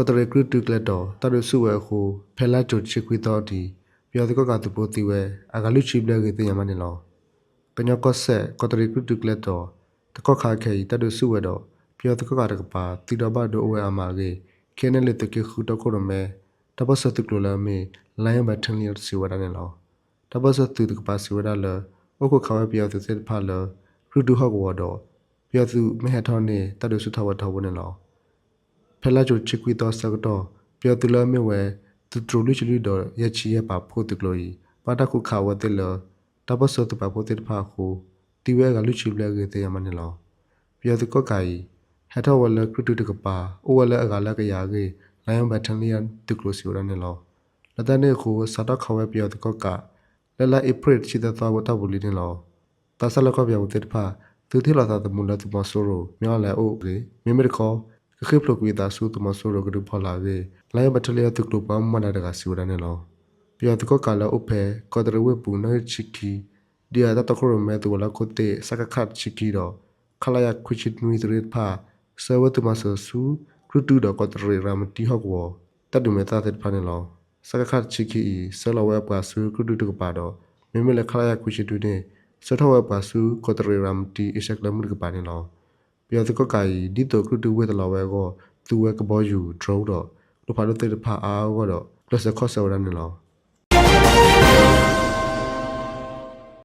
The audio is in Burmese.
တရကရတူကလက်တော်တရဆုဝဲခုဖဲလာချိုချစ်ခွေတော်ဒီပြောတကကတူပိုတီဝဲအကလူချိပလက်ကေတယမနေလောကညကောဆက်ကတရကရတူကလက်တော်တကောခါခဲတရဆုဝဲတော်ပြောတကကတကပါတီတော်ဘဒိုဝဲအမာကေခဲနေလက်တကေခုတခုရမဲတပစတုကလမေလိုင်းဘတ်ထန်လျစီဝဲနေလောတပစတုတကပါစီဝဲလာအခုခါဝဲပြောသူစစ်ဖာလရူဒူဟော့ဝတော်ပြောသူမဟထောင်းနေတရဆုထဝထောဝနေလောဖဲလာချိုချစ်ကွီတော်စကတော့ပြောသူလမဲဝဲသူထရလူချလူတော်ရချီရပါဖို့တကလို့ပါတခုခါဝတဲ့လတပစောတပါဖို့တဲ့ဖာခုတီဝဲကလူချီပလက်ကေတဲ့ယမနေလောပြောသူကော့ကိုင်ဟထဝလကရုတကပါအိုဝလအကလကရာကေလိုင်းဘတ်ထန်လျန်တကလို့စီရနေလောလတနေခုစတော့ခဝဲပြောသူကော့ကလလအပရစ်ချီတဲ့သွားဝတဘူးလီနေလောတဆလကောပြောတဲ့ဖာသူတိလာတာမူလာသူမဆိုရိုမြောလဲအိုကေမိမရခေါခေပလကွေတာဆုတမဆိုရကဒူဖလာကေလိုင်းဘတ်ထလျန်တကလို့ပမနာတကစီရနေလောပြောသူကော့ကလာအဖဲကော်တရဝဲပူနေချီကီဒီအတတခရမဲတူလာကိုတေစကခတ်ချီကီတော့ခလာယခွချစ်နွီတရဖာဆဝတ်မဆဆူကရုတူတော့ကတရရမတီဟော့ကောတတ်ဒူမေတာတဲ့ဖာနေလောစကခတ်ချီကီဆလဝဲပါဆူကရုတူတကပါတော့မိမလက်ခလာယခွချစ်တူနေစထဝဲပါဆူကတရရမတီအစက်လမှုကပါနေလောပြောသူကကိုင်ဒီတော့ကရုတူဝဲတလောဝဲကောသူဝဲကဘောယူဒရောတော့လူဖာလို့တဲ့ဖာအားကောတော့လက်စခော့ဆော်ရနေလော